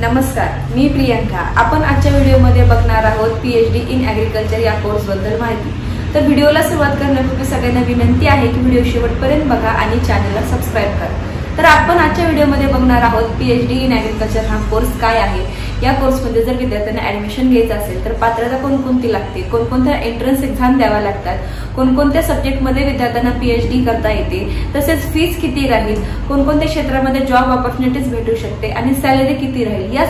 नमस्कार, मी प्रियंका। आपण आजच्या व्हिडिओमध्ये बघणार आहोत पीएचडी इन ऍग्रीकल्चर या कोर्स बद्दल माहिती। तर व्हिडिओला सुरुवात करण्यापूर्वी सगळ्यांना विनंती आहे की व्हिडिओ शेवटपर्यंत बघा आणि चॅनलला सबस्क्राइब करा। तर आपण आजच्या व्हिडिओमध्ये बघणार आहोत पीएचडी इन ऍग्रीकल्चर हा कोर्स काय आहे। या कोर्समध्ये जर विद्यार्थ्यांना ऍडमिशन घ्यायचं असेल तर पात्रता कोणकोणती लागते, कोणकोणत्या एंट्रन्स एक्झाम द्यावा लागतात, कोणकोणत्या सब्जेक्टमध्ये विद्यार्थ्यांना पीएचडी करता येते, तसेच फीस किती राहील, कोणकोणत्या क्षेत्रामध्ये जॉब ऑपॉर्च्युनिटीज भेटू शकते आणि सॅलरी किती राहील, या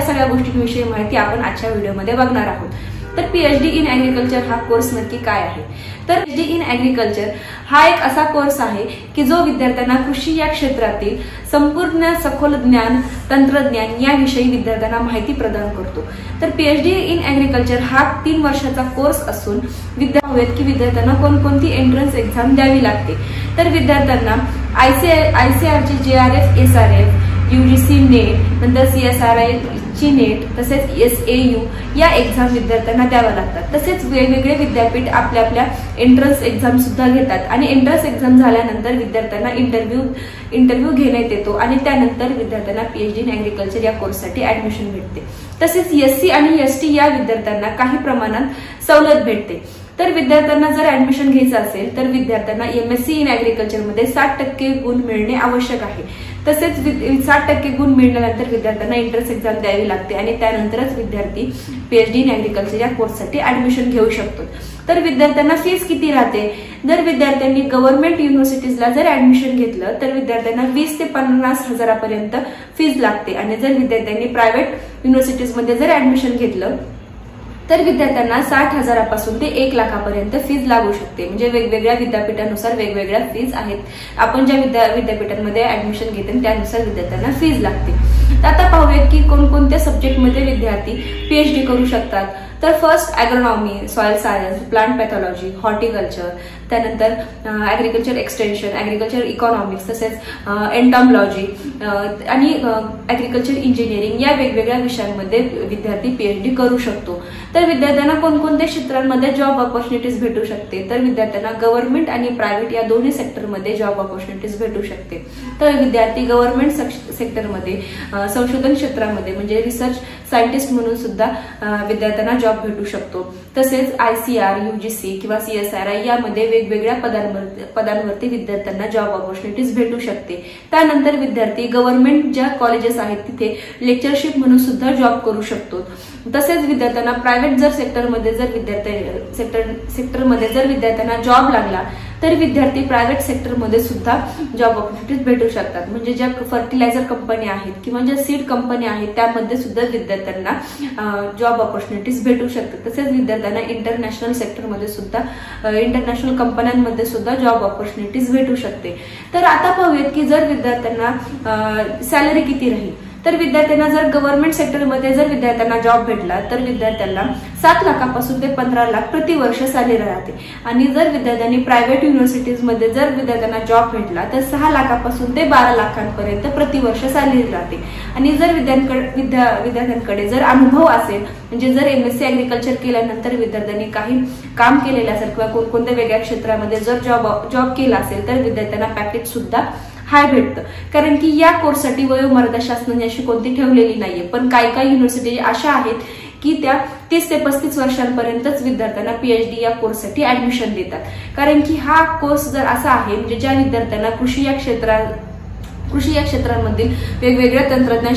सगळ्या गोष्टींविषयी माहिती आपण आजच्या व्हिडिओमध्ये बघणार आहोत। तर पीएचडी इन ऍग्रीकल्चर हा कोर्स नक्की काय आहे। तर पीएचडी इन ऍग्रीकल्चर हा एक असा कोर्स आहे की जो विद्यार्थ्यांना कृषी या क्षेत्रातील संपूर्ण सखोल ज्ञान, तंत्रज्ञान याविषयी विद्यार्थ्यांना माहिती प्रदान करतो। तर पीएचडी इन ऍग्रीकल्चर हा 3 वर्षाचा कोर्स असून विद्यार्थ्यांना कोणकोणती एंट्रन्स एक्झाम द्यावी लागते। तर विद्यार्थ्यांना आयसीआरची जेआरएफ, एसआरएफ, यूजीसी नेट, नंतर सीएसआरआय ची नेट, तसेच एसएयू या एक्झाम विद्यार्थ्यांना द्याव्या लागतात। तसेच वेगवेगळे विद्यापीठ आपल्या एंट्रन्स एक्झाम सुद्धा घेतात आणि एंट्रन्स एक्झाम झाल्यानंतर विद्यार्थ्यांना इंटरव्ह्यू घेण्यात येतो आणि त्यानंतर विद्यार्थ्यांना पीएचडी इन ऍग्रीकल्चर या कोर्ससाठी ऍडमिशन भेटते। तसेच एससी आणि एसटी या विद्यार्थ्यांना काही प्रमाणात सवलत भेटते। तर विद्यार्थ्यांना जर ऍडमिशन घ्यायचं असेल तर विद्यार्थ्यांना एमएससी इन ऍग्रीकल्चर मध्ये 60% गुण मिळणे आवश्यक आहे। तसेच 60% गुण मिळाल्यानंतर विद्यार्थ्यांना एंट्रन्स एक्झाम द्यावी लागते आणि त्यानंतरच विद्यार्थी पीएचडी इन ऍग्रीकल्चर या कोर्ससाठी ऍडमिशन घेऊ शकतो। तर विद्यार्थ्यांना फीस किती राहते। जर विद्यार्थ्यांनी गव्हर्नमेंट युनिव्हर्सिटीजला जर ऍडमिशन घेतलं तर विद्यार्थ्यांना 20 ते 50 हजारापर्यंत फीस लागते आणि जर विद्यार्थ्यांनी प्रायव्हेट युनिव्हर्सिटीजमध्ये जर ऍडमिशन घेतलं तर विद्यार्थ्यांना 60 हजारापासून ते 1 लाखापर्यंत फीस लागू शकते। म्हणजे वेगवेगळ्या विद्यापीठानुसार वेगवेगळ्या फीस आहेत। आपण ज्या विद्यापीठांमध्ये ऍडमिशन घेतो त्यानुसार विद्यार्थ्यांना फीस लागते। तर आता पाहूयात की कोणकोणत्या सब्जेक्टमध्ये विद्यार्थी पीएचडी करू शकतात। तर first agronomy, soil science, plant pathology, horticulture, त्यानंतर ऍग्रीकल्चर एक्सटेन्शन, ऍग्रीकल्चर इकॉनॉमिक्स, तसेच एंटॉमॉलॉजी आणि ऍग्रीकल्चर इंजिनिअरिंग या वेगवेगळ्या विषयांमध्ये विद्यार्थी पीएचडी करू शकतो। तर विद्यार्थ्यांना कोणकोणत्या क्षेत्रांमध्ये जॉब ऑपॉर्च्युनिटीज भेटू शकते। तर विद्यार्थ्यांना गव्हर्नमेंट आणि प्रायव्हेट या दोन्ही सेक्टरमध्ये जॉब ऑपॉर्च्युनिटीज भेटू शकते। तर विद्यार्थी गव्हर्नमेंट सेक्टरमध्ये संशोधन क्षेत्रामध्ये म्हणजे रिसर्च सायंटिस्ट म्हणून सुद्धा विद्यार्थ्यांना जॉब भेटू शकतो। तसेच आयसीआर, यूजीसी किंवा सीएसआरआय यामध्ये वेगवेगळ्या पदांवरती विद्यार्थ्यांना जॉब ऑपॉर्च्युनिटीज भेटू शकते। त्यानंतर विद्यार्थी गव्हर्नमेंट ज्या कॉलेजेस आहेत तिथे लेक्चरशिप म्हणून सुद्धा जॉब करू शकतो। तसेच विद्यार्थ्यांना प्रायव्हेट जर सेक्टरमध्ये जर विद्यार्थ्यांना जॉब लागला तर विद्यार्थी प्रायव्हेट सेक्टरमध्ये सुद्धा जॉब ऑपॉर्च्युनिटीज भेटू शकतात। म्हणजे ज्या फर्टिलायझर कंपनी आहेत किंवा ज्या सीड कंपनी आहेत त्यामध्ये सुद्धा विद्यार्थ्यांना जॉब ऑपॉर्च्युनिटीज भेटू शकतात। तसेच विद्यार्थ्यांना इंटरनॅशनल सेक्टरमध्ये सुद्धा इंटरनॅशनल कंपन्यांमध्ये सुद्धा जॉब ऑपॉर्च्युनिटीज भेटू शकते। तर आता पाहूयात की जर विद्यार्थ्यांना सॅलरी किती राहील। तर विद्यार्थ्यांना जर गव्हर्नमेंट सेक्टरमध्ये जर विद्यार्थ्यांना जॉब भेटला तर विद्यार्थ्यांना 7 लाखापासून ते 15 लाख प्रतिवर्ष सॅलरी राहते आणि जर विद्यार्थ्यांनी प्रायव्हेट युनिव्हर्सिटीजमध्ये जर विद्यार्थ्यांना जॉब भेटला तर 6 लाखापासून ते 12 लाखांपर्यंत प्रतिवर्ष सॅलरी राहते। आणि जर विद्यार्थ्यांकडे जर अनुभव असेल म्हणजे जर एमएससी ऍग्रीकल्चर केल्यानंतर विद्यार्थ्यांनी काही काम केलेलं असेल किंवा कोणकोणत्या वेगळ्या क्षेत्रामध्ये जर जॉब केला असेल तर विद्यार्थ्यांना पॅकेज सुद्धा हाय भेटतं। कारण की या कोर्ससाठी वयोमर्यादा शासनाने अशी कोणती ठेवलेली नाहीये, पण काही युनिव्हर्सिटी अशा आहेत की त्या 30 ते 35 वर्षांपर्यंतच विद्यार्थ्यांना पीएचडी या कोर्ससाठी ऍडमिशन देतात। कारण की हा कोर्स जर असा आहे म्हणजे ज्या विद्यार्थ्यांना कृषी या क्षेत्रांमधील वेगवेगळ्या तंत्रज्ञान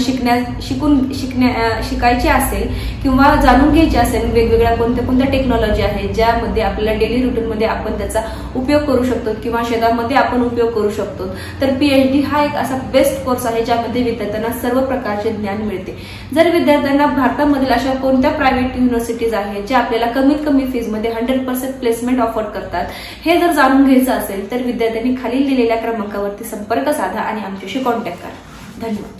शिकायचे असेल किंवा जाणून घ्यायचे असेल, वेगवेगळ्या कोणत्या टेक्नॉलॉजी आहेत ज्यामध्ये आपल्याला डेली रुटीनमध्ये आपण त्याचा उपयोग करू शकतो किंवा शेतामध्ये आपण उपयोग करू शकतो। तर पीएचडी हा एक असा बेस्ट कोर्स आहे ज्यामध्ये विद्यार्थ्यांना सर्व प्रकारचे ज्ञान मिळते। जर विद्यार्थ्यांना भारतामधील अशा कोणत्या प्रायव्हेट युनिव्हर्सिटीज आहेत ज्या आपल्याला कमीत कमी फीजमध्ये 100% प्लेसमेंट ऑफर करतात हे जर जाणून घ्यायचं असेल तर विद्यार्थ्यांनी खालील दिलेल्या क्रमांकावरती संपर्क साधा आणि आमच्याशी कॉन्टॅक्ट करा। धन्यवाद।